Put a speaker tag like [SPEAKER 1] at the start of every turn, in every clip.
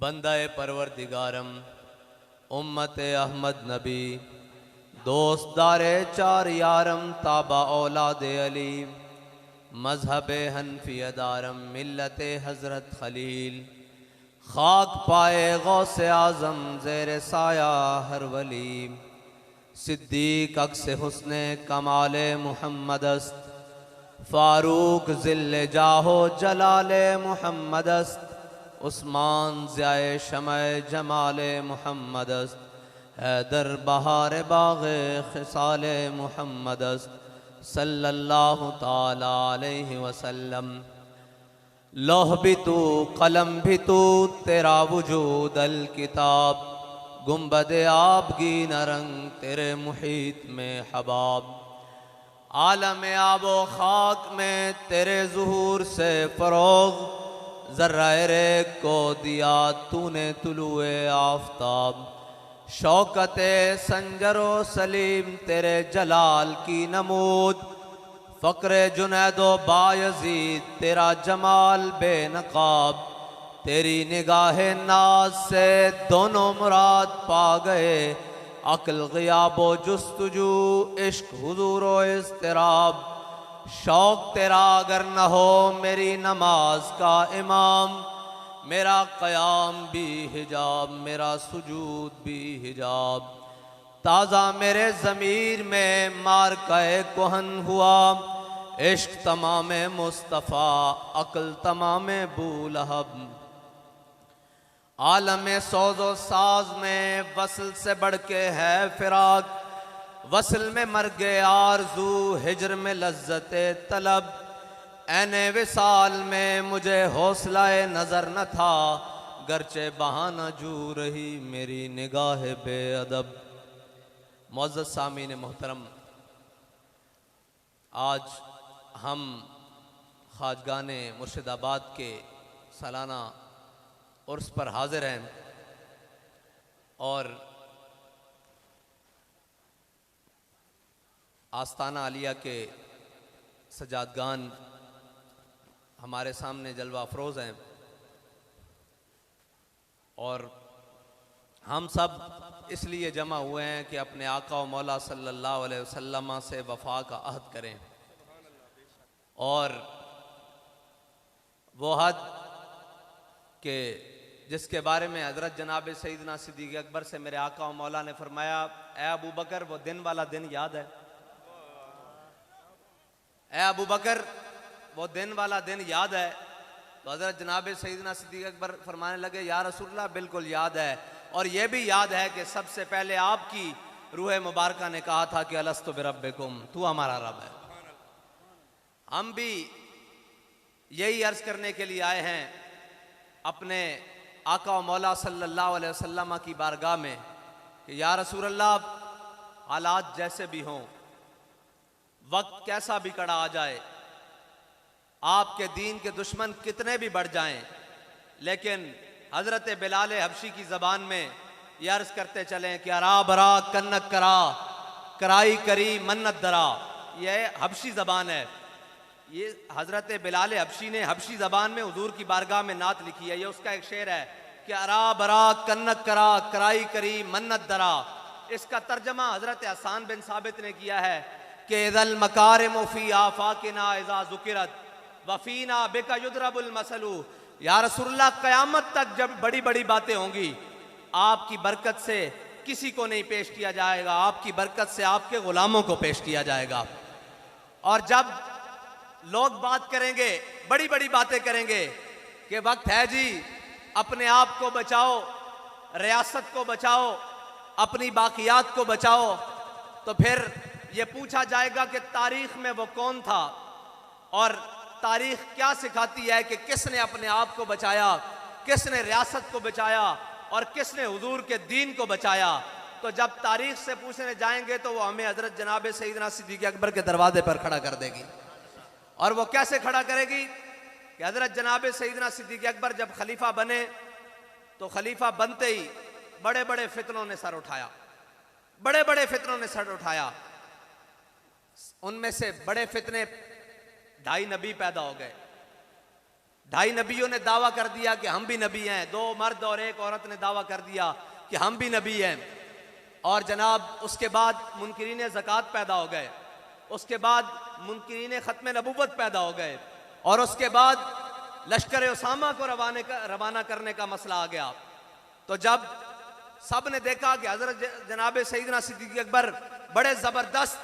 [SPEAKER 1] बंदा परवरदिगारम उम्मत अहमद नबी दोस्तदारे चार यारम ताबा औलाद अली मजहब हनफिया दारम मिल्लत हज़रत खलील खाक पाए गौसे आज़म ज़ेर साया हर वली सिद्दीक अक्स हुस्ने कमाले मुहम्मदस्त फारूक ज़िल्ले जाहो जलाले मुहम्मदस्त उस्मान ज़ियाए शमए जमाले मुहम्मदस्त हैदर बहार बाग़े ख़िसाले मुहम्मदस्त सल्लल्लाहु ताला अलैहि वसल्लम लौह भी तू कलम भी तू तेरा वजूद अल किताब गुंबद आबगी नरंग तेरे मुहीत में हबाब आलम आबो खाक में तेरे ज़ुहूर से फ़रोग़ ज़र्रा रेग को दिया तूने तुलुए आफ़ताब शौकते संजरो सलीम तेरे जलाल की नमूद फ़क्र जुनैदो बायज़ीद तेरा जमाल बेनकाब तेरी निगाह नाज से दोनों मुराद पा गए अक्ल ग़ियाबो जुस्तजू इश्क हुज़ूरो इज़्तिराब शौक़ तेरा अगर न हो मेरी नमाज का इमाम मेरा क़याम भी हिजाब मेरा सुजूद भी हिजाब ताज़ा मेरे ज़मीर में मार क़ए कोहन हुआ इश्क तमाम मुस्तफ़ा अक्ल तमाम बूलहब आलम सौज़ो साज में वसल से बढ़ के है फ़िराक वसल में मर गए आरज़ू हिजर में लज्जत तलब ऐने विसाल में मुझे हौसलाए नज़र न था गरचे बहाना जू रही मेरी निगाह बेअदब मुअज़्ज़ज़ सामीन मोहतरम आज हम ख़ाजगान मुर्शिदाबाद के सालाना उर्स पर हाजिर हैं और आस्ताना आलिया के सजादगान हमारे सामने जलवा अफरोज़ हैं और हम सब इसलिए जमा हुए हैं कि अपने आका व मौला सल्लल्लाहु अलैहि वसल्लम से वफ़ा का अहद करें और वो हद के जिसके बारे में हज़रत जनाब सैयदना सिद्दीक़ अकबर से मेरे आका व मौला ने फरमाया, ए अबू बकर वो दिन वाला दिन याद है? ए अबू बकर वो दिन वाला दिन याद है? तो हज़रत जनाब सैयदना सिद्दीक़ अकबर फरमाने लगे, या रसूलल्लाह बिल्कुल याद है, और ये भी याद है कि सबसे पहले आपकी रूह मुबारका ने कहा था कि अलस्तु बिरब्बिकुम, तू हमारा रब है। हम भी यही अर्ज करने के लिए आए हैं अपने आका व मौला सल्लल्लाहु अलैहि वसल्लम की बारगाह में कि या रसूल अल्लाह, हालात जैसे भी हों, वक्त कैसा भी कड़ा आ जाए, आपके दीन के दुश्मन कितने भी बढ़ जाएं, लेकिन हजरत बिलाल हबशी की ज़बान में यह अर्ज करते चलें कि अरा बरा कन्नक करा कराई करी मन्नत दरा। यह हबशी ज़बान है। ये हजरत बिलाल हबशी ने हबशी ज़बान में हुजूर की बारगाह में नात लिखी है। ये उसका एक शेर है कि अरा बरा कन्नक करा कराई करी मन्नत दरा। इसका तर्जमा हजरत हसन बिन साबित ने किया है कि इदल मकारिम फी आफाकिना इज़ा ज़ुकिरत वफ़ीना बिका युद्रबुल मसलू। या रसूलुल्लाह, क़यामत तक जब बड़ी बड़ी बातें होंगी, आपकी बरकत से किसी को नहीं पेश किया जाएगा, आपकी बरकत से आपके गुलामों को पेश किया जाएगा। और जब लोग बात करेंगे, बड़ी बड़ी बातें करेंगे कि वक्त है जी, अपने आप को बचाओ, रियासत को बचाओ, अपनी बाकियात को बचाओ, तो फिर ये पूछा जाएगा कि तारीख में वो कौन था और तारीख क्या सिखाती है कि किसने अपने आप को बचाया, किसने रियासत को बचाया और किसने हुजूर के दीन को बचाया। तो जब तारीख से पूछने जाएंगे तो वो हमें हजरत जनाब सईदना सिद्दीक़ अकबर के दरवाजे पर खड़ा कर देगी। और वो कैसे खड़ा करेगी कि हजरत जनाब सईदना सिद्दीक़ अकबर जब खलीफा बने तो खलीफा बनते ही बड़े बड़े फितनों ने सर उठाया, बड़े बड़े फितनों ने सर उठाया। उनमें से बड़े फितने, 2.5 नबी पैदा हो गए। 2.5 नबियों ने दावा कर दिया कि हम भी नबी हैं। 2 मर्द और 1 औरत ने दावा कर दिया कि हम भी नबी हैं। और जनाब उसके बाद मुनकिरीन ज़कात पैदा हो गए, उसके बाद मुनकिरीन ख़त्म नबुव्वत पैदा हो गए, और उसके बाद लश्कर उसामा को रवाना करने का मसला आ गया। तो जब सब ने देखा कि हज़रत जनाब सईदना सिद्दीक़ अकबर बड़े ज़बरदस्त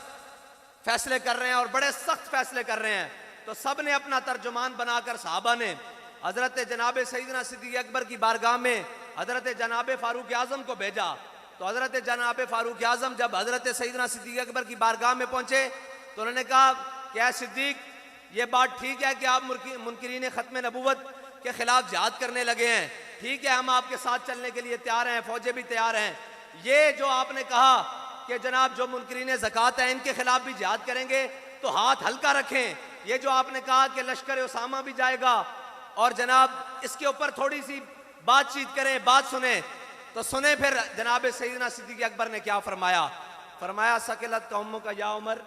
[SPEAKER 1] फैसले कर रहे हैं और बड़े सख्त फैसले कर रहे हैं, तो सब ने अपना तर्जुमान बनाकर सहाबा ने हज़रत जनाब सईदना सिद्दीक़ अकबर की बारगाह में हज़रत जनाब फ़ारूक आज़म को भेजा। तो हज़रत जनाब फ़ारूक आज़म जब हज़रत सईदना सिद्दीक़ अकबर की बारगाह में पहुँचे तो उन्होंने कहा कि ऐ सिद्दीक़, ये बात ठीक है कि आप मुनकिरीन ख़त्म नबुव्वत के ख़िलाफ़ जिहाद करने लगे हैं, ठीक है, हम आपके साथ चलने के लिए तैयार हैं, फ़ौजें भी तैयार हैं। ये जो आपने कहा कि जनाब जो मुनकिरीन ज़कात हैं इनके खिलाफ भी जिहाद करेंगे, तो हाथ हल्का रखें। ये जो आपने कहा कि लश्कर उसामा भी जाएगा और जनाब इसके ऊपर थोड़ी सी बातचीत करें, बात सुने, तो सुने फिर जनाब सईदना सिद्दीक़ अकबर ने क्या फरमाया। फरमाया सकिलत कौमों का या उमर,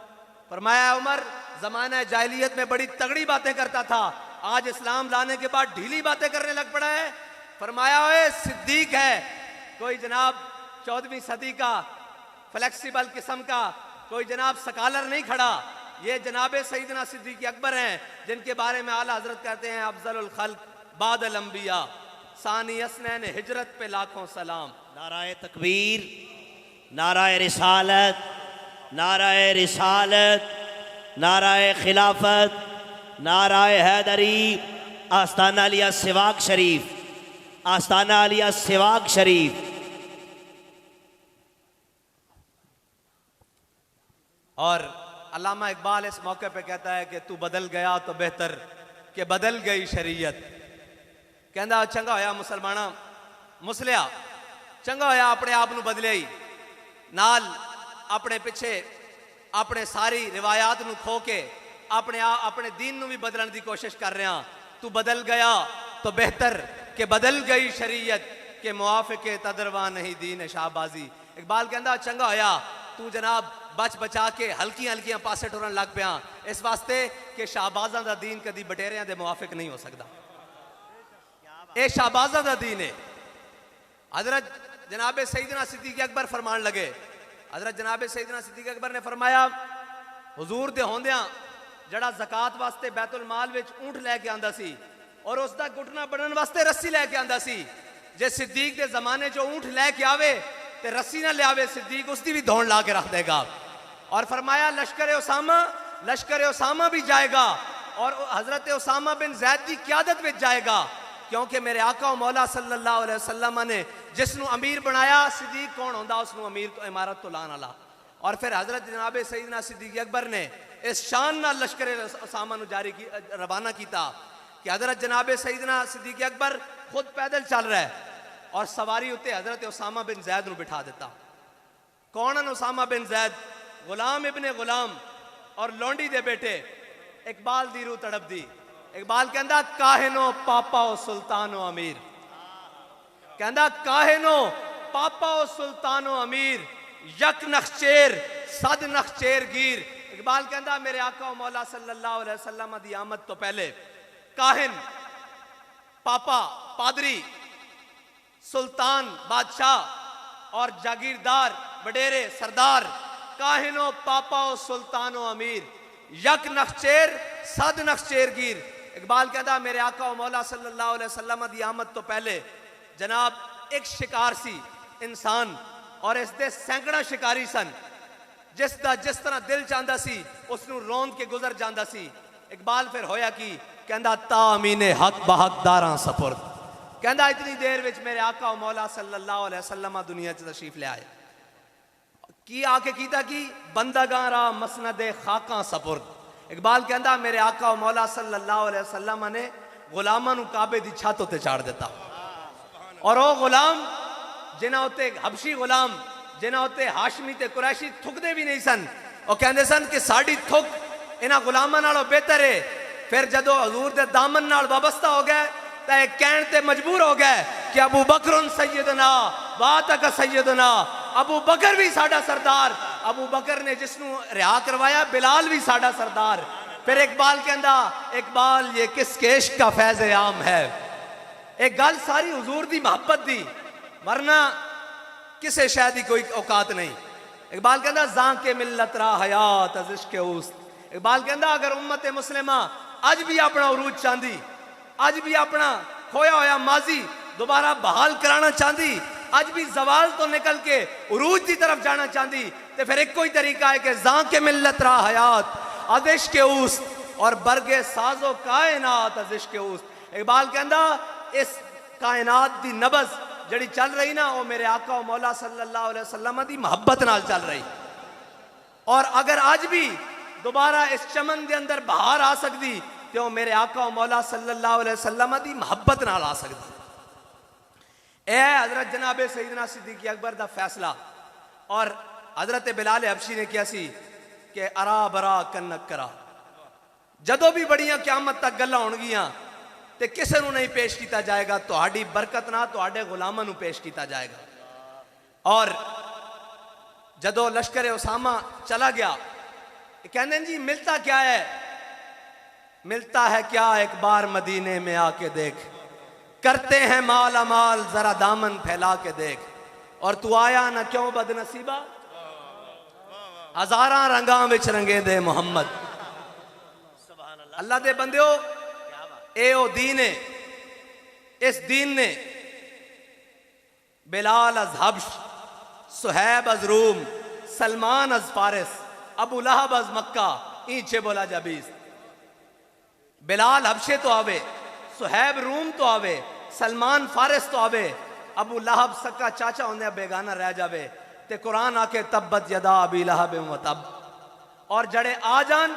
[SPEAKER 1] फरमाया उमर ज़माना जाहिलियत में बड़ी तगड़ी बातें करता था, आज इस्लाम लाने के बाद ढीली बातें करने लग पड़ा है। फरमाया ओए सिद्दीक है, कोई जनाब 14वीं सदी का फ्लेक्सिबल किस्म का कोई जनाब सकालर नहीं खड़ा, ये जनाब सईदना सिद्दीक़ अकबर हैं जिनके बारे में आला हजरत कहते हैं अफजलुल खल्क बादल अंबिया सानी असनैन हिजरत पे लाखों सलाम।
[SPEAKER 2] नाराए तकबीर, नाराए रिसालत, नाराए रिसालत, नाराए खिलाफत, नाराए हैदरी, आस्ताना अलिया सिवाक शरीफ, आस्ताना अलिया सिवाक शरीफ।
[SPEAKER 1] और अल्लामा इकबाल इस मौके पे कहता है कि तू बदल गया तो बेहतर कि बदल गई शरीयत। कहता चंगा होया मुसलमाना मुसलिया, चंगा होया अपने आप नू बदलिया ही, नाल अपने पिछे अपने सारी रिवायात नू खो के अपने दीन नू भी बदलने की कोशिश कर रहे हैं। तू बदल गया तो बेहतर कि बदल गई शरीयत के मुआफ़िक़े तदरवा नहीं दीन शाहबाजी। इकबाल कहता चंगा होया तू जनाब बच बचा के हल्कियां हल्कियां पासे टुरन लग पिया, इस वास्ते कि शाहबाजा दा दीन कदी बटेरियां दे मुआफिक नहीं हो सकता। ये शाहबाजा दा दीन है। हजरत जनाब सईदना सिद्दीक़ अकबर फरमान लगे, हजरत जनाब सईदना सिद्दीक़ अकबर ने फरमाया हुजूर दे होंदियां जड़ा ज़कात वास्ते बैतुल माल विच ऊंट लैके आंदा सी और उसका घुटना बनने वास्ते रस्सी लैके आंदा सी, जे सिद्दीक दे जमाने जो ऊंट लैके आवे ते रस्सी ना लियावे, सिद्दीक उसकी भी धौन ला के रख देगा। और फरमाया लश्कर उसामा भी जाएगा और हजरत उसामा बिन जैद की क़यादत में जाएगा, क्योंकि मेरे आका मौला सल्लल्लाहु अलैहि वसल्लम ने जिसनु अमीर बनाया, सिद्दीक कौन होंदा उसनु अमीर तो इमारत तो लान वाला। और फिर हजरत जनाब सईदना सिद्दीक़ अकबर ने इस शान नाल लश्कर उसामा नू जारी की रवाना किया कि हजरत जनाबे सईदना सिद्दीक अकबर खुद पैदल चल रहा है और सवारी उत्ते हजरत उसामा बिन जैद नू बिठा दिता। कौन है उसामा बिन जैद? गुलाम इब्ने गुलाम और लौंडी दे बेटे। इकबाल दी रूह तड़प दी। इकबाल कहंदा काहिनो पापा ओ सुल्तानो अमीर, कहंदा काहिनो पापा ओ सुल्तानो अमीर, यक नखचेर सद नखचेर गिर। इकबाल कहंदा मेरे आका मौला सल्लल्लाहु अलैहि वसल्लम दी आमद तो पहले काहिन, पापा पादरी, सुल्तान बादशाह और जागीरदार वडेरे सरदार, काहिनो पापा ओ सुल्तानो अमीर, यक नखचेर सद नखचेर गिर। इकबाल कहता मेरे आका मौला सल्लल्लाहु अलैहि वसल्लम दी आमद तो पहले जनाब एक शिकार सी इंसान और इसके सैकड़ा शिकारी सन, जिसका जिस तरह दिल चाहता सी उसनू रोंद के गुजर जाता सी। इकबाल फिर होया कि कहता तामीने हक बहकदारां सपुर्द, कहता इतनी देर विच मेरे आका मौला सल्लल्लाहु अलैहि वसल्लम दुनिया च तशरीफ ले आए। की आके कीता कि बंदगां रा मसनदे खाकां सपुर्द। इकबाल कहता मेरे आका मौला सल्लल्लाहु अलैहि वसल्लम ने गुलामां नू काबे दी छत उत्ते चाड़ दिता और वो गुलाम जिन्हां उत्ते हबशी गुलाम जिन्हां उत्ते हाशमी ते कुरैशी थुकदे भी नहीं सन, वो कहंदे सन कि साडी थुक इन्हां गुलामां नालों बेहतर है। फिर जदों हजूर दे दामन नाल वाबस्ता हो गए तो एक कहण ते मजबूर हो गए कि अबू बकर सैयदना वातक सैयदना, अबू बकर भी साडा सरदार, अबू बकर ने जिसनू रिहा करवाया बिलाल भी साडा सरदार। फिर इकबाल कहंदा इकबाल ये किस केश का फैज़ आम है। एक गल सारी हुजूर दी मोहब्बत दी, वरना किसे शायद ही कोई औकात नहीं। इकबाल कहंदा जां के मिल्लत रा हयात अज इश्क उस्त। इकबाल कहंदा अगर उम्मत मुस्लिमा अज भी अपना उरूज चाहती, अज भी अपना खोया होया माजी दोबारा बहाल कराना चाहती, अज भी जवाल तो निकल के उरूज की तरफ जाना चाहती, तो फिर एक कोई तरीका है कि जां के मिल्लत रा हयात अदिश के उस्त और बरगे साजो कायनात अदिश के उस्त। इकबाल कहंदा इस कायनात की नबज जड़ी चल रही ना वो मेरे आका मौला सल्लल्लाहु अलैहि वसल्लम की मोहब्बत नाल चल रही। और अगर आज भी दोबारा इस चमन के अंदर बहार आ सकती तो मेरे आका मौला सल्लल्लाहु अलैहि वसल्लम की मोहब्बत नाल आ सकती। ए हजरत जनाबे सईदना सिद्दीक अकबर का फैसला और हजरत बिलाल हबशी ने किया सी कि अरा बरा कन्नक करा। जदों भी बड़ियां क्यामत तक गल्लां होणगियां ते किसे नू नहीं पेश किया जाएगा, तुहाडी बरकत ना तुहाडे गुलामां नू पेश किया जाएगा। और जदों लश्कर उसामा चला गया कहने जी मिलता क्या है, मिलता है क्या एक बार मदीने में आके देख, करते हैं माला माल जरा दामन फैला के देख। और तू आया ना क्यों बदनसीबा, हजारां रंगां विच रंगे दे मुहम्मद। अल्लाह दे बंदियो ए ओ दीन है, इस दीन ने बिलाल अज हब्श, सुहैब अज रूम, सलमान अज फारिस, अबू लहब अज मक्का ईचे बोला जाबीज। बिलाल हबशे तो आवे, सुहैब रूम तो आवे, सलमान फारिस तो आवे, अबू लहब सक्का चाचा होने बेगाना रह जावे ते कुरान आके तब्बत यदा अबी लहब व तब। और जड़े आ जान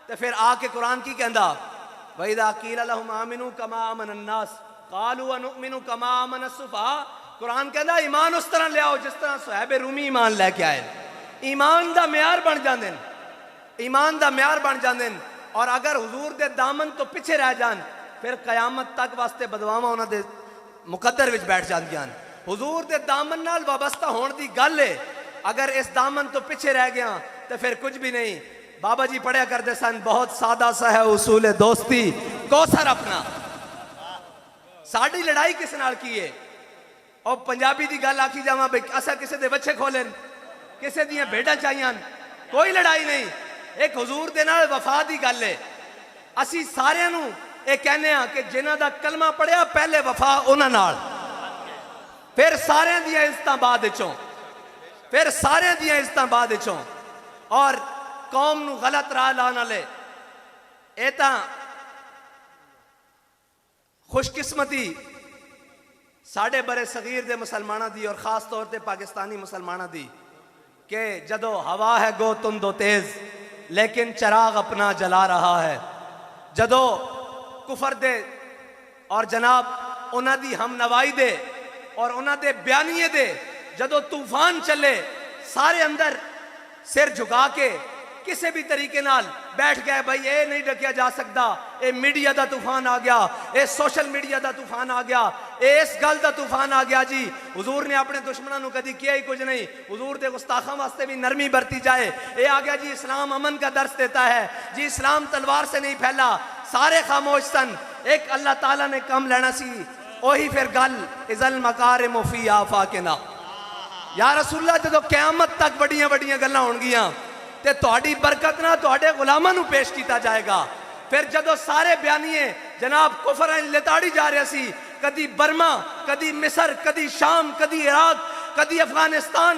[SPEAKER 1] ते फिर आके कुरान की कहंदा वइदा कील लहुम आमिनू कमा आमन अन्नास कालू अनुमिनु कमा आमन अस्सुफा। कुरान कहंदा ईमान उस तरह ले आओ जिस तरह सुहैब रूमी ईमान लेके आए। ईमान दा म्यार बन जांदे, ईमान दा म्यार बन जांदे। और अगर हुजूर दे दामन तो पीछे रह जान फिर कयामत तक वास्ते बदवावां उन्हां दे मुकद्दर विच बैठ जांदियां। हुजूर दे दामन नाल वाबस्ता होने की गल है, अगर इस दामन तो पीछे रह गया तो फिर कुछ भी नहीं। बाबा जी पढ़िया करते सन बहुत सादा सा है उसूल दोस्ती कौसर अपना। साड़ी लड़ाई किस नाल की है। और पंजाबी की गल आखी जावा भाई असा किसी के बच्चे खोले किसी दियां भेड़ा चाहिए, कोई लड़ाई नहीं। एक हुजूर दे नाल वफा की गल है। असी सारियां नू ये कहने कि जिन्हां दा कलमा पढ़िया पहले वफा उन्हां नाल, फिर सारियां दियां इज्जतां बाद विचों, फिर सारियां दियां इज्जतां बाद विचों। और कौम नू गलत राह लाने वाले ये तां खुशकिस्मती साढ़े बड़े सगीर दे मुसलमाना दी और खास तौर पर पाकिस्तानी मुसलमाना दी कि जदों हवा है गो तुम दो तेज लेकिन चराग अपना जला रहा है। जदों कुफर दे और जनाब उन्हां दी हम नवाई दे और उन्हां दे बयानीए दे जदों तूफान चले, सारे अंदर सिर झुका के किसी भी तरीके नाल बैठ गए, भाई ये नहीं डकिया जा सकता, ये मीडिया का तूफान आ गया, ये सोशल मीडिया का तूफान आ गया, ये इस गल का तूफान आ गया जी। हुजूर ने अपने दुश्मनों को कभी किया ही कुछ नहीं, हुजूर के गुस्ताखों वास्ते भी नरमी बरती जाए। ये आ गया जी इस्लाम अमन का दर्श देता है जी, इस्लाम तलवार से नहीं फैला, सारे खामोश सन, एक अल्लाह ताला ने कम लेना सी। ओही फिर गल इजल मकार मुफी आफा के ना या रसूल्ला, जो क़यामत तक बड़ियां बड़ियां गल्लां होणगियां ते तुहाडी बरकत ना तुहाडे गुलामां नूं पेश किया जाएगा। फिर जदों सारे बयानीए जनाब कुफर लिताड़ी जा रहे सी, कदी बर्मा, कदी मिस्र, कदी शाम, कदी इराक, कदी अफगानिस्तान,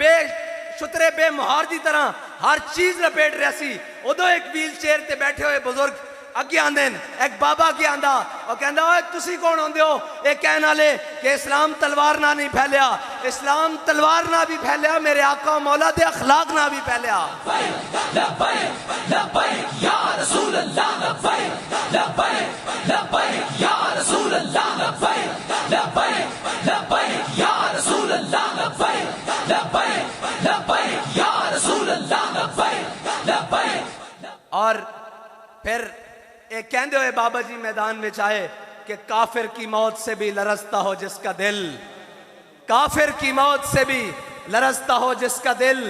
[SPEAKER 1] बेशुतरे बेमुहार की तरह हर चीज लपेट रहा सी। उदों एक व्हील चेयर ते बैठे हुए बुजुर्ग अगे आंदे, एक बाबा अगे आंदा और कहंदा, ओए तुसी कौन होंदे हो? ये कहने वाले कि इस्लाम तलवार ना नहीं फैलिया, इस्लाम तलवार ना भी फैलिया, मेरे आका मौला दे अखलाक ना भी फैलिया। और फिर एक कहते हुए बाबा जी मैदान में आए कि काफिर की मौत से भी लरजता हो जिसका दिल, काफिर की मौत से भी लरजता हो जिसका दिल,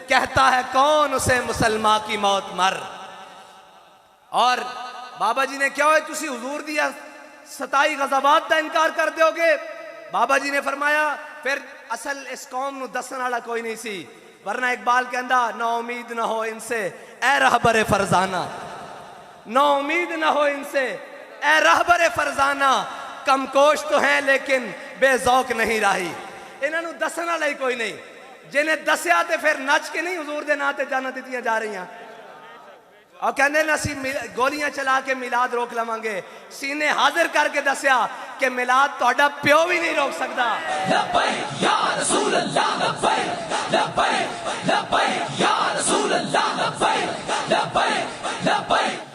[SPEAKER 1] कहता है कौन उसे मुसलमान की मौत मर। और बाबा जी ने क्या है, तुसी हुजूर दिया 27 गज़ाबात का इनकार कर दोगे? बाबा जी ने फरमाया फिर असल इस कौम नूं दसन वाला कोई नहीं सी, वरना इकबाल कहंदा ना उम्मीद ना हो इनसे ए रहबर फरजाना, ना उम्मीद ना हो इनसे ए रहबर फरजाना, कमकोश तो हैं लेकिन बेजौक नहीं राही। इन्हां नूं दसन वाला ही कोई नहीं, जिन्हें दसिया ते फिर नच के नहीं हुजूर दे नां ते जाना दित्तियां जा रही और कहने ना सी गोलियां चला के मिलाद रोक लवांगे, सीने हाजिर करके दसिया कि मिलाद तोड़ा प्यो भी नहीं रोक सकता।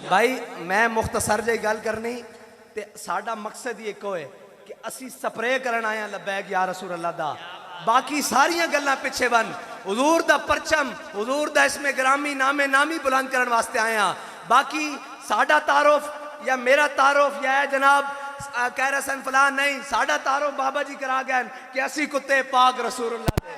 [SPEAKER 1] भाई मैं मुख्तसर जी गल करनी ते साडा मकसद ही एक है कि असी स्प्रे करन आए लबैक या रसूल अल्लाह दा, बाकी सारियां गल्लां पिछे बन, हुजूर दा परचम, हुजूर दा इसमें ग्रामी नामे नामी बुलंद करने वास्ते आए हैं। बाकी साडा तारुफ या मेरा तारुफ या जनाब कह रहे सन फलां नहीं, साडा तारुफ बाबा जी करा गए कि असी कुत्ते पाक रसूलुल्लाह दे।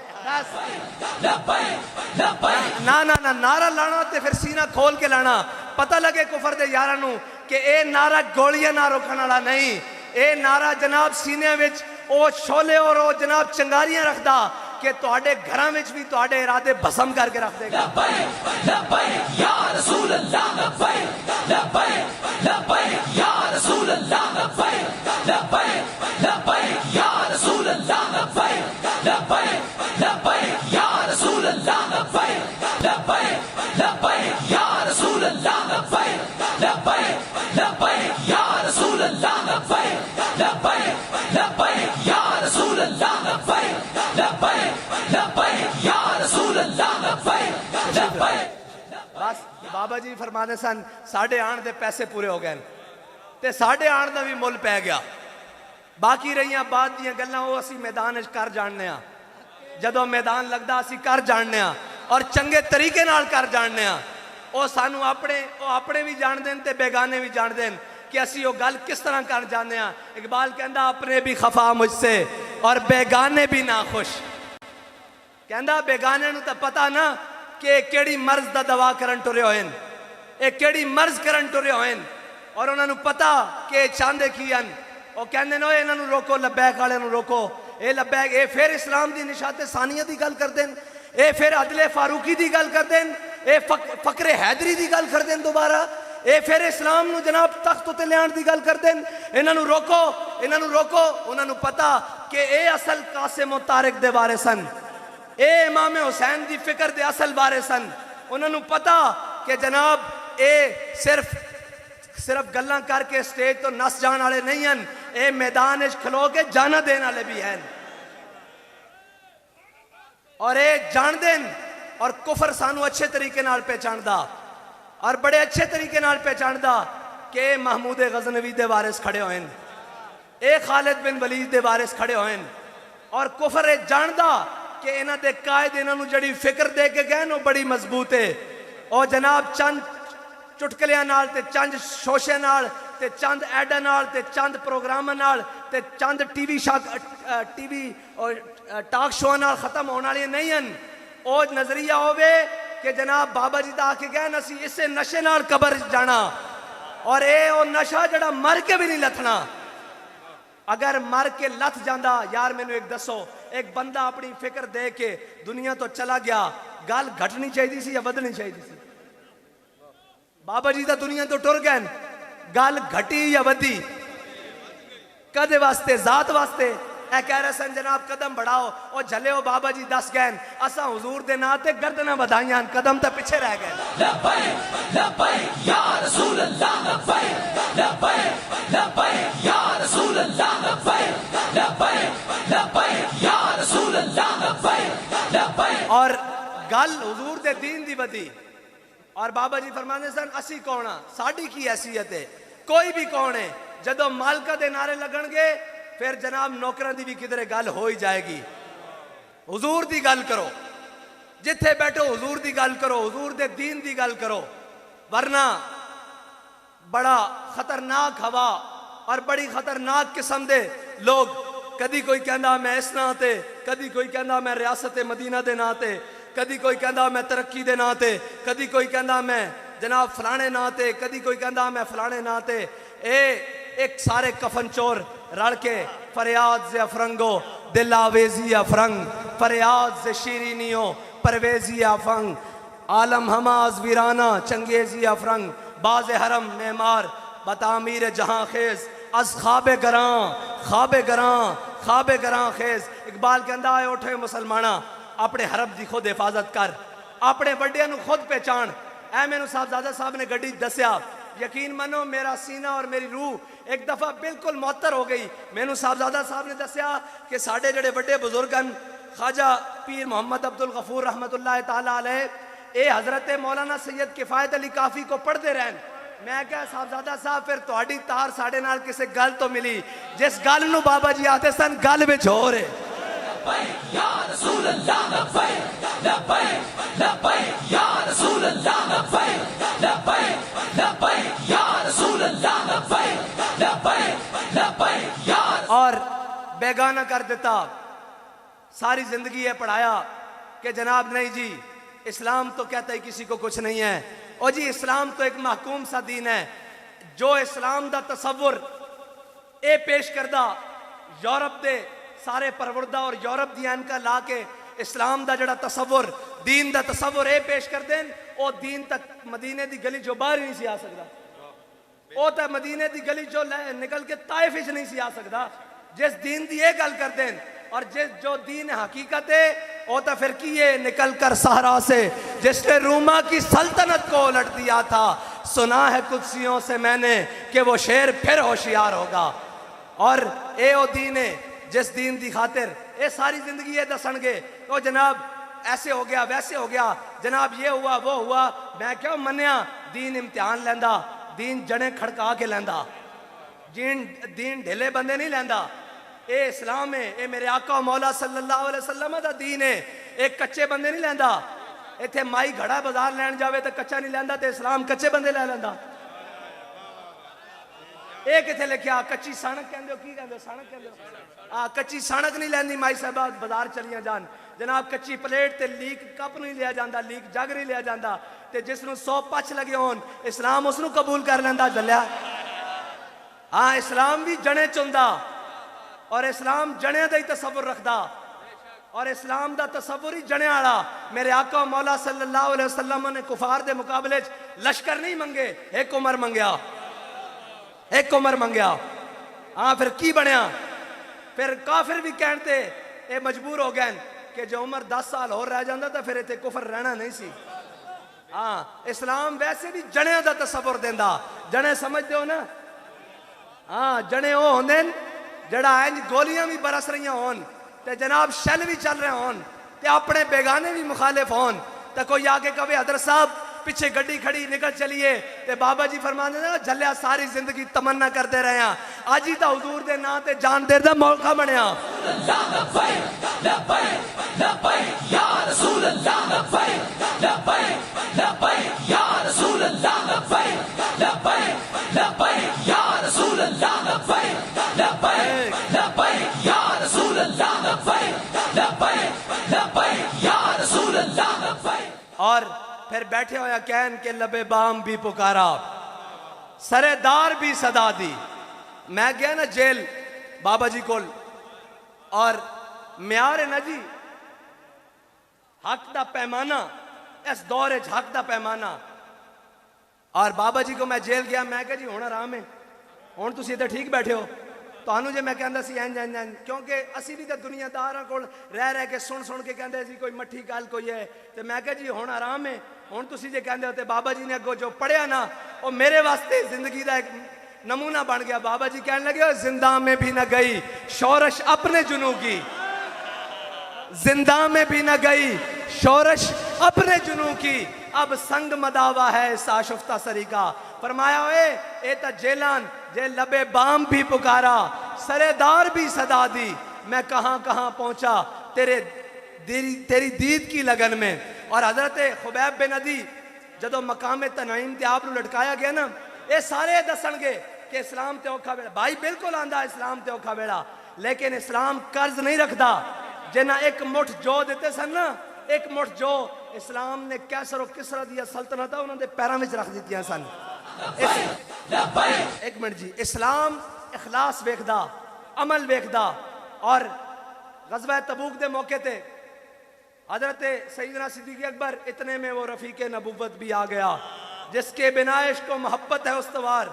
[SPEAKER 1] ना ना ना नारा लाना ते फिर सीना खोल के लाना, पता लगे कुफर दे यारां नूं कि ए नारा गोलियां ना रोकने वाला नहीं, ए नारा जनाब सीने विच ओ शोले और ओ जनाब चंगारियां रखदा कि तुहाडे घरां विच भी तुहाडे इरादे भस्म करके रख देगा। बस बाबा जी फरमाते सन साढ़े आण दे पैसे पूरे हो गए ते साढ़े आण का भी मुल पै गया। बाकी रही बाद दी गल्लां वो असी मैदान कर जानने, जदों मैदान लगता असी कर जानने और चंगे तरीके नाल कर जानने, वो सानू अपने भी जान देन ते बेगाने भी जान देन कि असी वो गल किस तरह कर जाने। इकबाल कहंदा अपने भी खफा मुझसे और बेगाने भी ना खुश, कहंदा बेगाने नूं तां पता ना कि केड़ी मर्ज दा दवा करन टुरे होएन, ये केड़ी मर्ज करन टुरे होएन और उन्होंने पता कि चाहते की हन। वो कहंदे ने इन्हां नूं रोको, लब्बैक वाले नूं रोको, ये लब्बैक ये फिर इस्लाम की निशाते सानिया की गल कर देन, ये फिर अदले फारूकी की गल कर देन, ये फकरे हैदरी की गल कर देन दोबारा, ये फिर इस्लाम नूं जनाब तख्त उत्ते लियाण की गल कर देन। इन्हां नूं रोको, इन्हां नूं रोको। उन्होंने पता कि ये असल कासिम और तारिक दे बारे सन, ये इमाम हुसैन की फिक्र दे असल बारे सन। उन्होंने पता कि जनाब ये सिर्फ गल्लां करके स्टेज तो नस जाने वाले नहीं हैं, ये मैदान खलो के जाना देने वाले भी हैं और ये जान देन। और कुफर सानू अच्छे तरीके नाल पहचानदा और बड़े अच्छे तरीके नाल पहचानदा कि महमूद गजनवी दे वारिस खड़े होए ने, ए खालिद बिन वलीद दे वारिस खड़े होए ने। और कुफर जानदा कि इन्हां दे कायद इन्हां नूं जड़ी फिक्र दे के गए वो बड़ी मजबूत है। और जनाब चंद चुटकलियां नाल ते चंद शोशे नाल ते चंद एडा नाल ते चंद प्रोग्रामां नाल ते चंद टीवी और टॉक शो नाल खत्म होने वाली नहीं हैं। ओ नजरिया होवे कि जनाब बाबा जी दा आके गए असी इसे नशे नाल कबर जाना, और ये ओ नशा जड़ा मर के भी नहीं लथना। अगर मर के लथ जाता, यार मैनू एक दसो, एक बंदा अपनी फिक्र दे के दुनिया तो चला गया, गल घटनी चाहिए सी या वधनी चाहिए सी? बाबा जी दा दुनिया तो टुर गए, गल घटी या वधी? कदे वास्ते? जात वास्ते। ए कह रहे सन जनाब कदम बढ़ाओ, और झले हो बाबा जी दस गए असा हुजूर दे नां ते गर्दना वधाइयां, कदम तो पिछे रह गए। और गल हुजूर दे दीन दी वधी। और बाबा जी फरमाते सन असी कौन आ, साड़ी की हैसियत है? कोई भी कौन है, जदों मालका दे नारे लगणगे फिर जनाब नौकरां दी भी किधरे गल हो ही जाएगी। हुजूर दी गल करो, जिथे बैठो हुजूर दी गल करो, हुजूर दे दीन दी गल करो, वरना बड़ा खतरनाक हवा और बड़ी खतरनाक किस्म दे लोग, कदी कोई कहंदा मैं इस नां ते, कदी कोई कहंदा मैं रियासत मदीना दे नां ते, कदी कोई कहंदा मैं तरक्की दे नां ते, कदी कोई कहंदा मैं जनाब फलाने नां ते, कदी कोई कहंदा मैं फलाने नां ते। एक सारे कफन चोर रल के फरियाद से अफरंगो दिल आवेजी अफरंग, फरियाद से शीरीनियो परवेजी अफंग, आलम हमाज वीराना चंगेजी अफरंग, बाज हरम मेमार बतामीर जहां खेज अज खाबे गरां खेज। इकबाल कहता है उठे मुसलमाना अपने हरब की खुद हिफाजत कर, अपने वड्डियां नूं खुद पहचान। ऐ मैनू साहबजादा साहब ने गड्डी दस्या, यकीन मानो मेरा सीना और मेरी रूह एक दफा बिल्कुल मुअत्तर हो गई। मैनू साहबजादा साहब ने दस्या कि साढ़े जड़े बड़े बुजुर्ग हैं ख्वाजा पीर मोहम्मद अब्दुल गफूर रहमतुल्लाह ताला अलैह, ये हजरत मौलाना सैयद किफायत अली काफी को पढ़ते रहन। मैं क्या साहबजादा साहब फिर तुहाडी तार साढ़े नाल किसी गल तो मिली, जिस गल नूं बाबा जी आते सन गल विच हो रहे। और बेगाना कर देता, सारी जिंदगी ये पढ़ाया कि जनाब नहीं जी इस्लाम तो कहता है किसी को कुछ नहीं है, और जी इस्लाम तो एक महकूम सा दीन है। जो इस्लाम दा तसव्वुर ए पेश करदा यूरोप दे सारे परवरदा और यूरोप दी एनका ला के इस्लाम दा जड़ा तसव्वुर दीन दा तसव्वुर ए पेश कर देन, ओ दीन तक मदीने दी गली जो बाहर ही नहीं सी आ सकदा, ओ तो मदीने दी गली जो निकल के ताइफ विच नहीं सी आ सकदा। जिस दीन दी ये गल कर देन, और जिस जो दीन हकीकत है वो तो फिर किए निकल कर सहरा से, जिसने रूमा की सल्तनत को उलट दिया था, सुना है कुदसियों से मैंने कि वो शेर फिर होशियार होगा। और ए ओ दीन है जिस दीन की खातिर ये सारी जिंदगी ये दसणगे तो जनाब ऐसे हो गया वैसे हो गया, जनाब ये हुआ वो हुआ। मैं क्यों मन्या दीन इम्तिहान लैंदा, दीन जने खड़का के लैंदा, दीन ढिले बंदे नहीं लैंदा। ए इस्लाम है, ए मेरे आका मौला सल्लल्लाहु अलैहि वसल्लम दा दीन है, एक कच्चे बंदे नहीं लैंदा। इत्थे माई घड़ा बाजार लैन जावे तो कच्चा नहीं लैंदा, तो इस्लाम कच्चे बंदे लै लैंदा। ਇਹ ਕਿਥੇ ਲਿਖਿਆ ਕੱਚੀ ਸਣਕ ਕਹਿੰਦੇ ਹੋ, ਕੀ ਕਹਿੰਦੇ ਹੋ ਸਣਕ ਕਹਿੰਦੇ ਹੋ, ਆ ਕੱਚੀ ਸਣਕ ਨਹੀਂ ਲੈਂਦੀ ਮਾਈ ਸਾਹਿਬਾ ਬਾਜ਼ਾਰ ਚਲੀਆਂ ਜਾਣ ਜਨਾਬ, ਕੱਚੀ ਪਲੇਟ ਤੇ ਲੀਕ ਕੱਪ ਨਹੀਂ ਲਿਆ ਜਾਂਦਾ, ਲੀਕ ਜਗ ਨਹੀਂ ਲਿਆ ਜਾਂਦਾ, ਤੇ ਜਿਸ ਨੂੰ 100 ਪੱਛ ਲਗੇ ਹੋਣ ਇਸਲਾਮ ਉਸ ਨੂੰ ਕਬੂਲ ਕਰ ਲੈਂਦਾ। ਜੱਲਿਆ ਹਾਂ ਇਸਲਾਮ ਵੀ ਜਣੇ ਚੁੰਦਾ, ਔਰ ਇਸਲਾਮ ਜਣਿਆਂ ਦਾ ਹੀ ਤਸੱਵੁਰ ਰੱਖਦਾ, और इस्लाम का तसव्वुर ही जने वाला। मेरे आका मौला सल्लल्लाहु अलैहि वसल्लम ने कुफार के मुकाबले लश्कर नहीं मंगे, एक उमर मंगया, एक उमर मंगया। हाँ फिर की बनया, फिर काफिर भी कहते ये मजबूर हो गए कि जो उमर 10 साल और रह जाता तो फिर इतने कुफर रहना नहीं सी। हाँ इस्लाम वैसे भी जने का तसव्वुर देंदा, जने समझते हो ना। हाँ जने वो होंगे जड़ा इंज गोलियां भी बरस रही होन ते जनाब शैल भी चल रहे होन ते अपने बेगाने भी मुखालिफ होन, तो कोई आके कहे हजरत साहब पिछे गड्डी खड़ी निकल चलिए ते बाबा जी फरमाते ने झल्लिया सारी जिंदगी तमन्ना करते रहे हैं, अज ही तो हुजूर दे नां ते जान देर दा मौका बनया। और फिर बैठे होया कहन के लबे बाम भी पुकारा, सरेदार भी सदा दी। मैं गया ना जेल बाबा जी को, और म्यार है ना जी हक दा पैमाना, इस दौर च हक दा पैमाना। और बाबा जी को मैं जेल गया, मैं कहा जी हुण आराम है, हुण तुसीं इत्थे ठीक बैठे हो, ਤੁਹਾਨੂੰ जे मैं कहता सी इंज इंज इंज, क्योंकि असी भी तो दुनियादारां कोल रह के सुन के कहते सी कोई मट्ठी गल कोई है, तो मैं कहा जी हुण आराम है, हुण तुसीं जे कहते हो तो बाबा जी ने अगों जो पढ़िया ना वो मेरे वास्ते जिंदगी का एक नमूना बन गया। बाबा जी कहने लगे जिंदा में भी न गई शोरश अपने जुनू की, जिंदा में भी न गई शोरश अपने जुनू की, अब संग मदावा है साशुफ्ता सरी का। फरमाया ओए ए ता जेलान जे लबे बाम भी पुकारा, सरेदार भी सदा दी, मैं कहां कहां पहुंचा तेरी दीद की लगन में। और हजरत खुबैब बिन अदी जदों मकाम तनईम ते आप लटकाया गया ना, ये सारे दसणगे कि इस्लाम ते औखा वेला, भाई बिल्कुल आंदा इस्लाम ते औखा वेला, लेकिन इस्लाम कर्ज नहीं रखता। जिन्हें एक मुठ जो देते सन ना, एक मुठ जो इस्लाम ने कैसर और किसरा दिया सल्तनत उन्होंने पैरों में रख दी सन। एक मिनट जी, इस्लाम इखलास वेखदा, अमल वेखदा। और गज़वा तबूक दे मौके ते हजरत सईदना सिद्दीक़ अकबर, इतने में वो रफ़ीक़ नबुव्वत भी आ गया जिसके बिना इश्क को मोहब्बत है उस्तवार।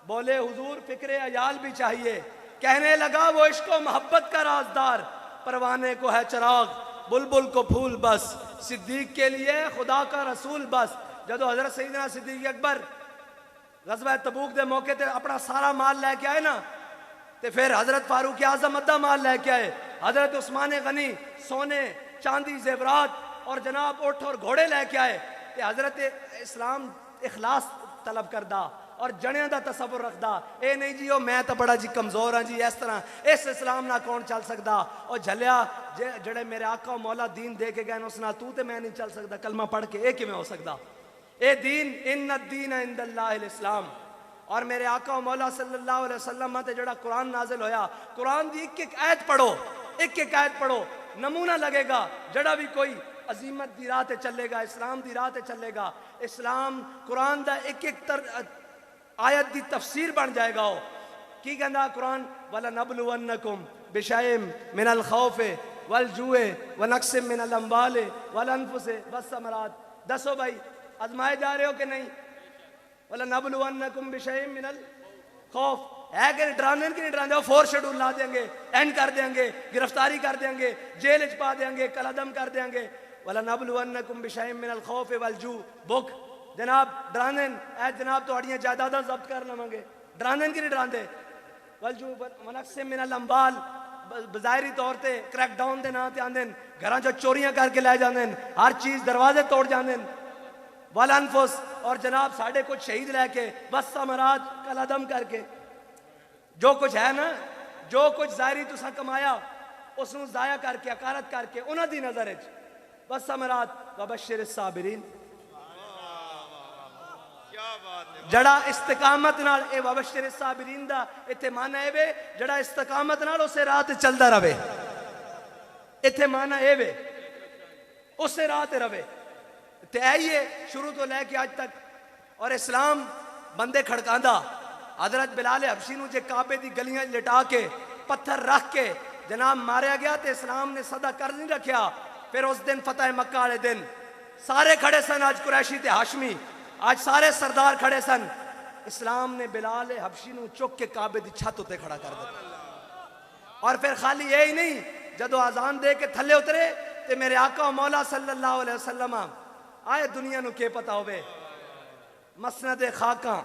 [SPEAKER 1] बोले हुजूर फिक्रे अयाल भी चाहिए, कहने लगा वो इश्क को मोहब्बत का राजदार, परवाने को है चिराग बुलबुल को फूल बस, सिद्दीक के लिए खुदा का रसूल बस। जदों हजरत सईदना सिद्दीक़ अकबर गज़वा तबूक दे मौके ते अपना सारा माल लैके आए ना, तो फिर हजरत फारूक आजम अद्धा माल लैके आए, हजरत उस्मान गनी सोने चांदी जेवरात और जनाब ऊँट और घोड़े लैके आए। तो हजरत इस्लाम इखलास तलब करदा और जणियां दा तसव्वुर रखदा, ए नहीं जी ओ मैं तो बड़ा जी कमजोर हाँ जी, इस तरह इस इस्लाम ना कौन चल सकता। और झलिया जड़े मेरे आका मौला दीन दे के गए उस नाल तू तो मैं नहीं चल सकता, कलमा पढ़ के ये किवें हो सकता। ए दीन इन्ना दीन इंदल्लाहिल इस्लाम। और मेरे आका मौला सल्लल्लाहु अलैहि वसल्लम ते जड़ा कुरान नाजिल होया, कुरान दी एक एक आयत पढ़ो, एक एक आयत पढ़ो, नमूना लगेगा। जड़ा भी कोई अजीमत दी राह ते चलेगा, इस्लाम दी राह ते चलेगा, इस्लाम कुरान दा एक एक आयत दी तफसीर बन जाएगा। हो की कहंदा कुरान, वला नबलुवन्नकुम बिशैइन मिनल खौफे वल जुए व नक्सिम मिनल अम्वाले वल अनफुसे वस्समरात। दसो भाई आजमाए जा रहे हो कि नहीं? वला नबलुवन्नकुम बिशैइन मिनल खौफ है कि डराने की नहीं डराने, फोर शेड्यूल ला देंगे, एंड कर देंगे, गिरफ्तारी कर देंगे, जेल च पा देंगे, कलदम कर देंगे। वला नबलुवन्नकुम बिशैइन मिनल खौफे वल जू भुख जनाब डराने ऐ जनाब थोड़ियां जायदादा जब्त कर लवेंगे, डराने की नहीं डराते। वलजू मनक्से मिनल अम्बाल बज़ाहिरी तौर पर क्रैकडाउन के नाम से आते घर जो चोरियां करके लै जाते, हर चीज़ दरवाजे तोड़ जाते। वल अनफुस और जनाब साढ़े कुछ शहीद लैके बस समराज कलदम करके, जो कुछ है ना, जो कुछ ज़ाहिरी तुसा कमाया उसनू ज़ाया करके अकारत करके उन्हां दी नज़र बस समराज वबश्शिर साबिरीन। जड़ा इस्तकामत नाल ए वबश्शिर साबिरीन दा इत्थे माना ए वे जड़ा इस्तकामत नाल उसे राह ते चलदा रवे, इत्थे माना ए वे उसे राह ते रवे। ते आइए शुरू तो लैके आज तक। और इस्लाम बंदे खड़कांदा, हजरत बिलाल हबशी नूं जे काबे दी गलियां लिटा के पत्थर रख के जनाब मारिया गया, तो इस्लाम ने सदा कर नहीं रखा। फिर उस दिन फतेह मक्का वाले दिन सारे खड़े सन, आज कुरैशी ते हाशमी, आज सारे सरदार खड़े सन। इस्लाम ने बिलाल हबशी नूं चुक के काबे दी छत उत्ते खड़ा कर दिया। और फिर खाली यही नहीं, जदों आजान दे के थले उतरे तो मेरे आका मौला सल्लल्लाहु अलैहि वसल्लम आए, दुनिया नूं के पता होवे मसनद खाका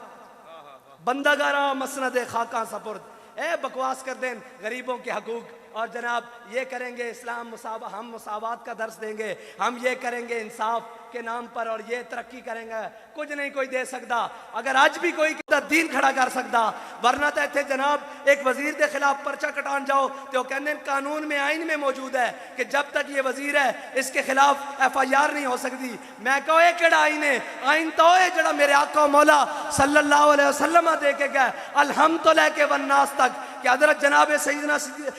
[SPEAKER 1] बंदागारा मसनद खाका सपुर्द। ए बकवास कर देन गरीबों के हकूक,
[SPEAKER 3] और जनाब ये करेंगे इस्लाम हम मुसावात का दर्स देंगे, हम ये करेंगे इंसाफ के नाम पर और ये तरक्की करेंगे, कुछ नहीं कोई दे सकता। अगर आज भी कोई दीन खड़ा कर सकता, वरना तो इतने जनाब एक वजीर के खिलाफ पर्चा कटान जाओ तो कहने कानून में आइन में मौजूद है कि जब तक ये वजीर है इसके खिलाफ FIR नहीं हो सकती। मैं कहो ये केड़ा आइन है? आइन तो है जड़ा मेरे आका मौला सल्लल्लाहु अलैहि वसल्लम दे के गए अलहम्द तो लेके वन्नास तक कि हजरत जनाब सैयदना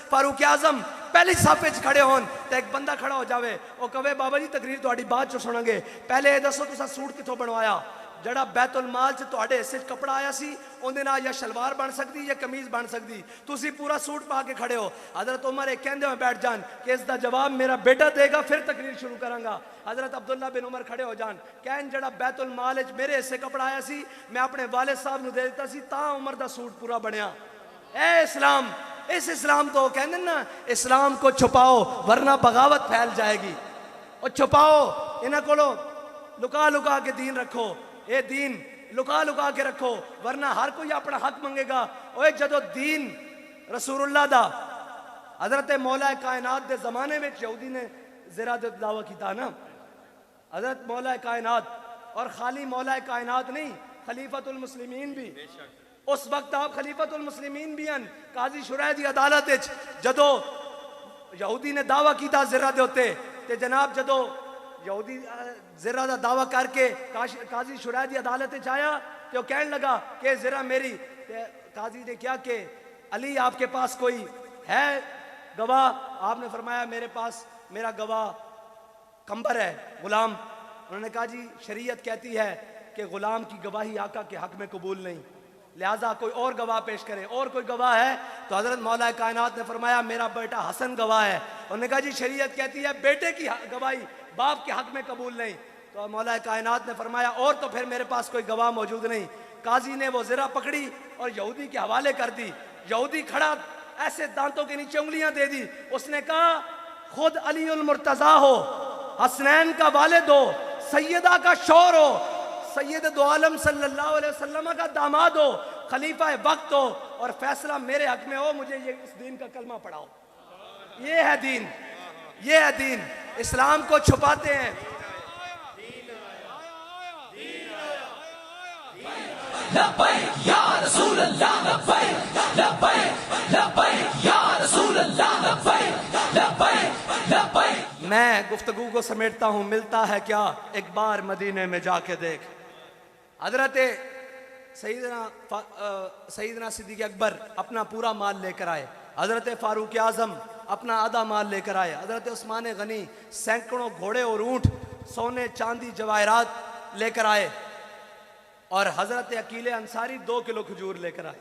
[SPEAKER 3] फारूक आजम पहली साफे च खड़े होन तो एक बंदा खड़ा हो जावे और कहे बाबा जी तकरीर तुहाडी बाद चो सुनांगे, पहले ये दसो तुसा सूट किथों बनवाया? जड़ा बैतुल माल च तुहाडे हिस्से च कपड़ा आया सी उहदे नाल या शलवार बन सकती या कमीज बन सकती, तुसी पूरा सूट पा के खड़े हो। हजरत उमर एक कहंदे हुए बैठ जान कि इसका जवाब मेरा बेटा देगा फिर तकरीर शुरू करांगा। हजरत अब्दुल्ला बिन उमर खड़े हो जान कहन जड़ा बैतुल माल च मेरे हिस्से कपड़ा आया सी मैं अपने वालिद साहब नूं दे दित्ता सी तां उमर दा सूट पूरा बनया। ए इस्लाम, इस इस्लाम तो कहते ना इस्लाम को छुपाओ वरना बगावत फैल जाएगी, और छुपाओ इन्हें को लुका लुका के दीन रखो, ये दीन लुका लुका के रखो वरना हर कोई अपना हक मंगेगा। ओए जदों दीन रसूलुल्लाह दा हजरत मौला कायनात दे जमाने में यहूदी ने ज़रा दे दावा किया ना, हजरत मौला कायनात और खाली मौला कायनात नहीं खलीफतुल मुस्लिमीन भी, उस वक्त आप खलीफतुल मुस्लिमीन भी हैं। काजी शुरैह दी अदालत जदों यहूदी ने दावा किया ज़रा दे उत्ते ते जनाब जदों यहूदी ज़रा दा दावा करके काजी शुरैह दी अदालत आया तो कहने लगा कि ज़रा मेरी, काजी ने क्या कि अली आपके पास कोई है गवाह? आपने फरमाया मेरे पास मेरा गवाह कंबर है गुलाम। उन्होंने कहा जी शरीयत कहती है कि गुलाम की गवाही आका के हक में कबूल नहीं, लिहाजा कोई और गवाह पेश करे। और कोई गवाह है? तो हजरत मौला कायनात ने फरमाया मेरा बेटा हसन गवाह है। उन्होंने कहा जी शरीयत कहती है बेटे की गवाही बाप के हक में कबूल नहीं। तो मौला कायनात ने फरमाया और तो फिर मेरे पास कोई गवाह मौजूद नहीं। काजी ने वो ज़रा पकड़ी और यहूदी के हवाले कर दी। यहूदी खड़ा ऐसे दांतों के नीचे उंगलियां दे दी, उसने कहा खुद अलीउल मुर्तजा हो, हसनैन का वालिद हो, सैयदा का शौहर हो, सैयद दो आलम सल्लल्लाहु अलैहि वसल्लम का दामाद हो, खलीफा वक्त हो और फैसला मेरे हक में हो, मुझे ये इस दीन का कलमा पढ़ाओ। ये है दीन, ये है दीन। इस्लाम को छुपाते हैं। लब्बैक या रसूल अल्लाह, लब्बैक लब्बैक लब्बैक या रसूल अल्लाह, लब्बैक लब्बैक लब्बैक। मैं गुफ्तगू को समेटता हूँ, मिलता है क्या एक बार मदीने में जाके देख। हजरत सईदना सिद्दीक़ अकबर अपना पूरा माल लेकर आए, हजरत फारूक आजम अपना आधा माल लेकर आए, हजरत उस्मान गनी सैकड़ों घोड़े और ऊंट सोने चांदी जवाहरात लेकर आए और हजरत अकील अंसारी 2 किलो खजूर लेकर आए।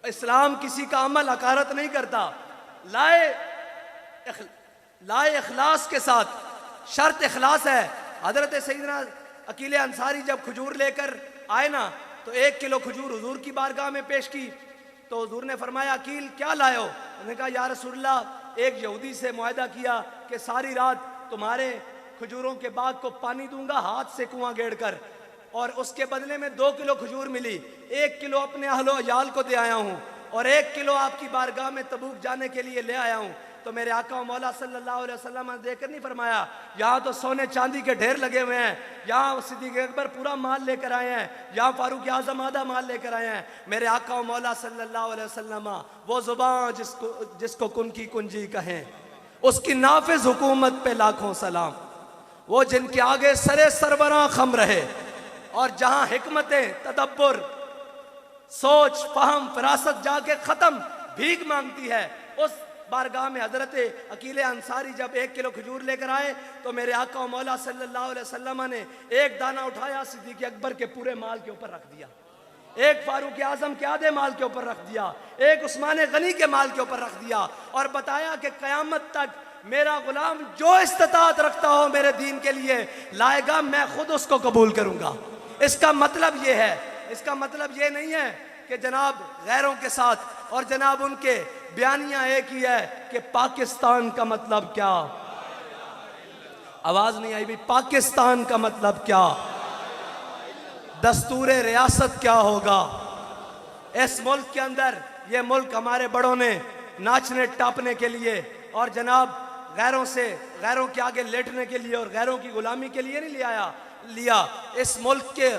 [SPEAKER 3] इस्लाम किसी का अमल हकारत नहीं करता, लाए इखलास के साथ, शर्त इखलास है। हजरत सईदना अकील अंसारी जब खजूर लेकर आए ना तो 1 किलो खजूर हुजूर की बारगाह में पेश की तो हुजूर ने फरमाया अकील क्या लाए हो? उन्होंने कहा या रसूलल्लाह एक यहूदी से मुआहदा किया कि सारी रात तुम्हारे खजूरों के बाग को पानी दूंगा हाथ से कुआं गेड़ कर, और उसके बदले में 2 किलो खजूर मिली। 1 किलो अपने अहलो अयाल को दे आया हूँ और 1 किलो आपकी बारगाह में तबूक जाने के लिए ले आया हूँ। तो मेरे आका मौला सल्लल्लाहु अलैहि वसल्लम ने देखकर नहीं फरमाया यहाँ तो सोने चांदी के ढेर लगे हुए हैं, यहाँ सिद्दीक़ अकबर पूरा माल लेकर आए हैं, यहाँ फारूक आज़म आधा माल लेकर आए हैं। मेरे आका मौला सल्लल्लाहु अलैहि वसल्लम वो ज़ुबान जिसको कुन की कुंजी कहें, उसकी नाफिज हुकूमत पे लाखों सलाम। वो जिनके आगे सरे सरबरां खम रहे और जहाँ हिकमतें तदब्बर सोच फहम फरासत जाके ख़त्म भीख मांगती है, उस बारगाह में हजरत अकील अंसारी जब 1 किलो खजूर लेकर आए तो मेरे आका मौला सल्लल्लाहु अलैहि वसल्लम ने एक दाना उठाया सिद्दीक़ अकबर के पूरे माल के ऊपर रख दिया, एक फारूक आजम के आधे माल के ऊपर रख दिया, एक उस्मान गनी के माल के ऊपर रख दिया और बताया कि क़यामत तक मेरा गुलाम जो इस्तिताअत रखता हो मेरे दीन के लिए लाएगा, मैं खुद उसको कबूल करूंगा। इसका मतलब ये है, इसका मतलब ये नहीं है कि जनाब गैरों के साथ, और जनाब उनके बयानियां एक ही है कि पाकिस्तान का मतलब क्या, आवाज नहीं आई भाई, पाकिस्तान का मतलब क्या, दस्तूरे रियासत क्या होगा इस मुल्क के अंदर। ये मुल्क हमारे बड़ों ने नाचने टापने के लिए और जनाब गैरों के आगे लेटने के लिए और गैरों की गुलामी के लिए नहीं लिया। इस मुल्क के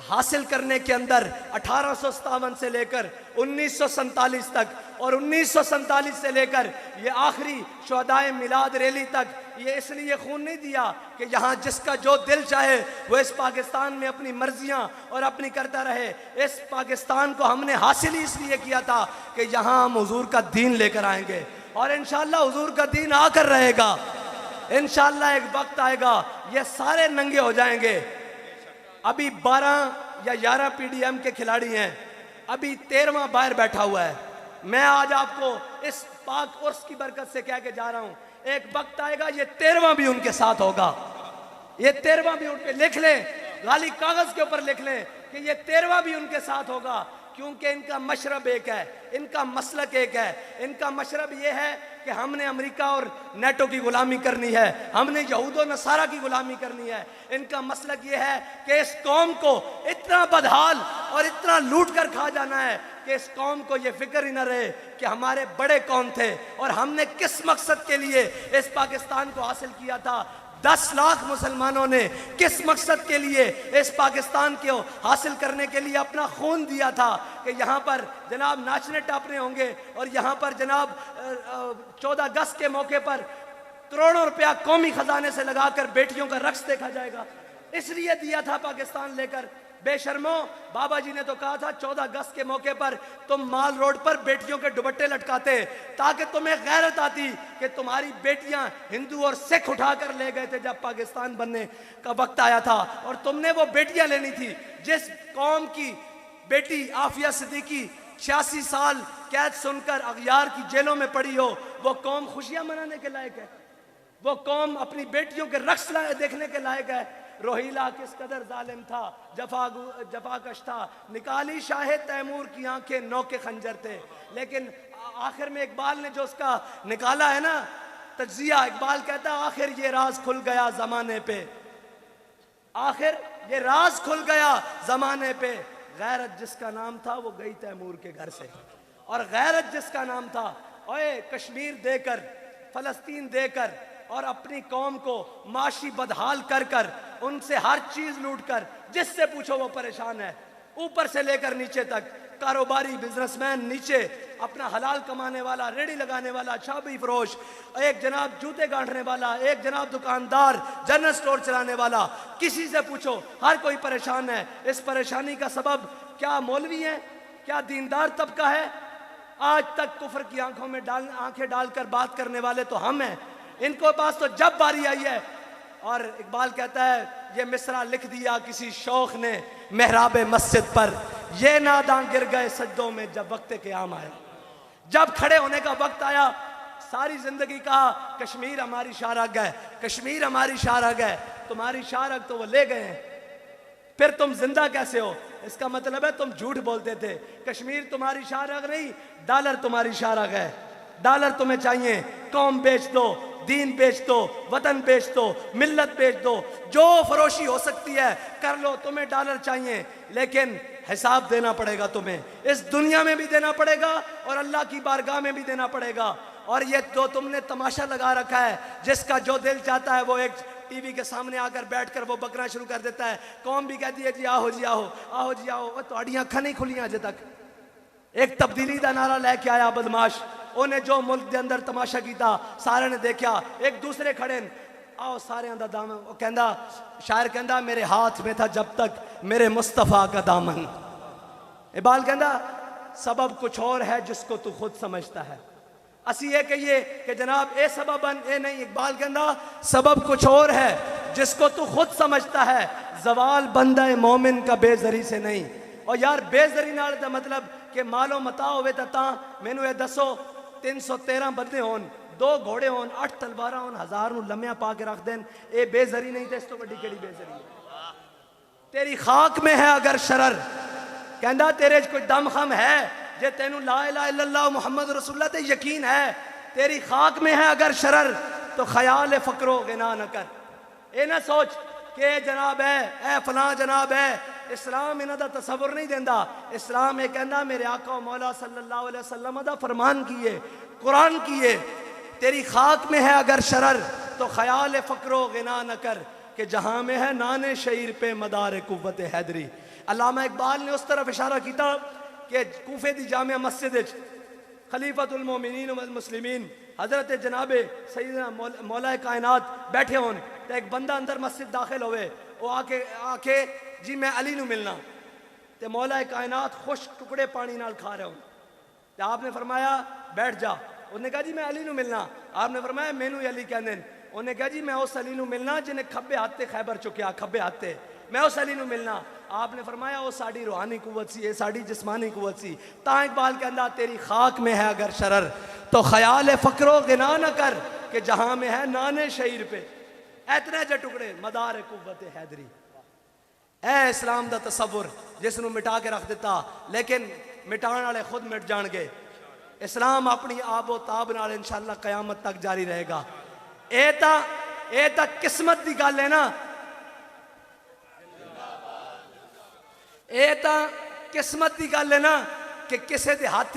[SPEAKER 3] हासिल करने के अंदर 1857 से लेकर 1947 तक और 1947 से लेकर ये आखिरी शुहदाए मिलाद रैली तक ये इसलिए खून नहीं दिया कि यहाँ जिसका जो दिल चाहे वो इस पाकिस्तान में अपनी मर्जियाँ और अपनी करता रहे। इस पाकिस्तान को हमने हासिल ही इसलिए किया था कि यहाँ हम हुजूर का दीन लेकर आएंगे और इंशाअल्लाह हुजूर का दीन आकर रहेगा। इंशाअल्लाह एक वक्त आएगा ये सारे नंगे हो जाएंगे। अभी 12 या 11 पीडीएम के खिलाड़ी हैं, अभी 13वां बाहर बैठा हुआ है। मैं आज आपको इस पाक उर्स की बरकत से कह के जा रहा हूं, एक वक्त आएगा ये 13वां भी उनके साथ होगा। ये 13वां भी उनके लिख लें, गाली कागज के ऊपर लिख लें कि ये 13वां भी उनके साथ होगा, क्योंकि इनका मशरब एक है, इनका मसलक एक है। इनका मशरब ये है कि हमने अमेरिका और नेटो की गुलामी करनी है, हमने यहूदो नसारा की गुलामी करनी है। इनका मसलक ये है कि इस कौम को इतना बदहाल और इतना लूट कर खा जाना है कि इस कौम को ये फिक्र ही ना रहे कि हमारे बड़े कौन थे और हमने किस मकसद के लिए इस पाकिस्तान को हासिल किया था। 10 लाख मुसलमानों ने किस मकसद के लिए इस पाकिस्तान को हासिल करने के लिए अपना खून दिया था कि यहाँ पर जनाब नाचने टापने होंगे और यहाँ पर जनाब 14 अगस्त के मौके पर करोड़ों रुपया कौमी खजाने से लगाकर बेटियों का रक्स देखा जाएगा। इसलिए दिया था पाकिस्तान लेकर। बेशर्मो, बाबा जी ने तो कहा था 14 अगस्त के मौके पर तुम माल रोड पर बेटियों के दुपट्टे लटकाते ताकि तुम्हें गैरत आती कि तुम्हारी बेटियां हिंदू और सिख उठाकर ले गए थे जब पाकिस्तान बनने का वक्त आया था और तुमने वो बेटियां लेनी थी। जिस कौम की बेटी आफिया सिद्दीकी 86 साल कैद सुनकर अगयार की जेलों में पड़ी हो, वो कौम खुशियां मनाने के लायक है? वो कौम अपनी बेटियों के रक्स देखने के लायक है? रोहिला किस कदर जालिम था, जफाकश था, निकाली शाहे तैमूर की आंखें नौके खंजर थे। लेकिन आखिर में इकबाल ने जो उसका निकाला है ना तज्जिया, इकबाल कहता है आखिर ये राज खुल गया जमाने पे, आखिर ये राज खुल गया जमाने पे। गैरत जिसका नाम था वो गई तैमूर के घर से, और गैरत जिसका नाम था ओए कश्मीर देकर, फलस्तीन देकर और अपनी कौम को माशी बदहाल कर कर उनसे हर चीज लूट कर, जिससे पूछो वो परेशान है, ऊपर से लेकर नीचे तक। कारोबारी बिजनेसमैन नीचे, अपना हलाल कमाने वाला, रेडी लगाने वाला, चाबी फरोश, एक जनाब जूते गांठने वाला, एक जनाब दुकानदार, जनरल स्टोर चलाने वाला, किसी से पूछो हर कोई परेशान है। इस परेशानी का सबब क्या मौलवी है, क्या दीनदार तबका है? आज तक कुफर की आंखों में आंखें डालकर बात करने वाले तो हम हैं। इनको पास तो जब बारी आई है। और इकबाल कहता है ये मिसरा लिख दिया किसी शौक ने मेहराब मस्जिद पर, ये नादां गिर गए सज्दों में जब वक्त क़याम आया। जब खड़े होने का वक्त आया, सारी जिंदगी कहा कश्मीर हमारी शाहरग है, कश्मीर हमारी शाहरग है। तुम्हारी शाहरग तो वो ले गए हैं, फिर तुम जिंदा कैसे हो? इसका मतलब है तुम झूठ बोलते थे। कश्मीर तुम्हारी शाहरग नहीं, डॉलर तुम्हारी शाहरग है। डॉलर तुम्हें चाहिए, कौम बेच दो, दीन बेच दो, वतन बेच दो, मिल्लत बेच दो, जो फरोशी हो सकती है कर लो। तुम्हें डॉलर चाहिए, लेकिन हिसाब देना पड़ेगा तुम्हें, इस दुनिया में भी देना पड़ेगा और अल्लाह की बारगाह में भी देना पड़ेगा। और ये तो तुमने तमाशा लगा रखा है, जिसका जो दिल चाहता है वो एक टीवी के सामने आकर बैठकर वो बकना शुरू कर देता है। कौम भी कहती है जी आओ जी आओ, आओ जी आओ। वो तो अखा नहीं खुलियां अजे तक। एक तब्दीली का नारा लेके आया बदमाश, उन्हें जो मुल्क के अंदर तमाशा किया सारे ने देखा, एक दूसरे खड़े आओ सारे दा दामन। वो कहंदा, शायर कहंदा मेरे हाथ में था जब तक मेरे मुस्तफ़ा का दामन। इकबाल कहंदा सबब कुछ और है जिसको तू खुद समझता है। असी ये कहिए कि जनाब ए सबबन ए नहीं, इकबाल कहंदा सबब कुछ और है जिसको तू खुद समझता है, जवाल बंदा मोमिन का बेजरी से नहीं। और यार बेजरी नाल दा मतलब कि मालो मता होवे ता मैनू ये दसो 313 बंदे होन, 2 घोड़े होन, 8 तलवार होन, 1000 नू लम्या पा के रख देन, ये बेजरी नहीं? तो इस तो बड़ी केड़ी बेजरी है? तेरी खाक में है अगर शरर, कहंदा तेरे कोई दम खम है जे तेनू ला इलाहा इल्लल्लाह मुहम्मद रसूलुल्लाह ते यकीन है, तेरी खाक में है अगर शरर, तो ख्याल फकरो गिना न कर। ए ना सोच के जनाब है, ए फलां जनाब है, इस्लाम इन्हां दा तसव्वुर नहीं देंदा। इस्लाम ये कहंदा मेरे आका मौला सल्लल्लाहु अलैहि वसल्लम दा फरमान की है, कुरान की है, तेरी खाक में है अगर शरर तो ख्याल फकरो गिना न कर कि जहां में है नाने शहीर पे मदार कुव्वत हैदरी। अल्लामा इकबाल ने उस तरफ इशारा किया कि कूफे दी जामिया मस्जिद विच खलीफतुल मोमिनीन वल मुस्लिमीन हजरत जनाबे सैयदना मौला कायनात बैठे होन तो एक बंदा अंदर मस्जिद दाखिल होवे, वो आके आके जी मैं अली नू मिलना, तो मौला कायनात खुश टुकड़े पानी नाल खा रहे हो, तो आपने फरमाया बैठ जा। उन्हें कहा जी मैं अली नू मिलना, आपने फरमाया मैनू अली कहंदे ने। उन्हें कहा जी मैं उस अली नू मिलना जिन्हें खब्बे हाथ ते खैबर चुकिया, खब्बे हाथ ते मैं उस अली नू मिलना। आपने फरमाया वो साड़ी रूहानी कुव्वत सी, ये साड़ी जिस्मानी कुव्वत सी। ता इकबाल कहंदा तेरी खाक में है अगर शरर तो ख्याल फकरो गिना न कर कि जहां में है नाने शहीर पे इतने जे टुकड़े मदार कुव्वत हैदरी। ऐ इस्लाम दा तसव्वुर जिसनू मिटा के रख दिता, लेकिन मिटाने वाले खुद मिट जाएंगे। इस्लाम अपनी आबो ताब नाल इंशाअल्लाह कयामत तक जारी रहेगा। ए ता किस्मत की गल है ना, ये तो किस्मत की गल है ना कि किसी के हाथ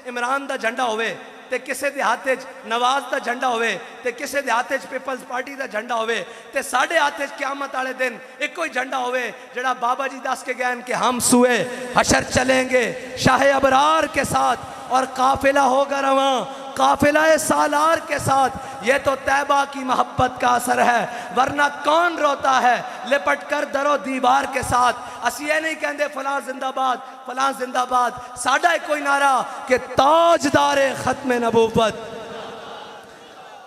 [SPEAKER 3] इमरान का झंडा होवे ते किसी के हाथ नवाज का झंडा होवे ते किसी के हाथ पीपल्स पार्टी का झंडा होवे ते साढ़े हाथ क्यामत वाले दिन एक ही झंडा होवे जड़ा बाबा जी दस के गए कि हम सुए हशर चलेंगे शाह अबरार के साथ और काफिला होगा रवां काफिला सालार के साथ। ये तो तैबा की मोहब्बत का असर है, वरना कौन रोता है लिपट कर दरो दीवार के साथ। असी ये नहीं कहते फलां जिंदाबाद फलां जिंदाबाद, साडा कोई नारा कि ताजदारे खत्म नबूवत,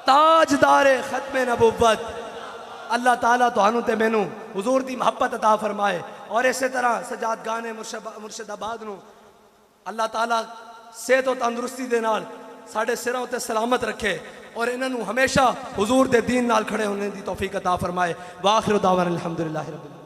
[SPEAKER 3] ताजदारे खत्म नबूवत। अल्लाह ताला तुहानू ते मैनू हुजूर दी मोहब्बत अता फरमाए और इस तरह सजाद गाने मुर्शिदाबाद नू अल्लाह ताला सेहत और तंदुरुस्ती दे नाल साढ़े सिरों उत्ते सलामत रखे और इन्होंने हमेशा हुजूर दे दीन नाल खड़े होने की तौफीक अता फरमाए। वाखिर दावाना अल्हम्दुलिल्लाहि रब्बिल आलमीन।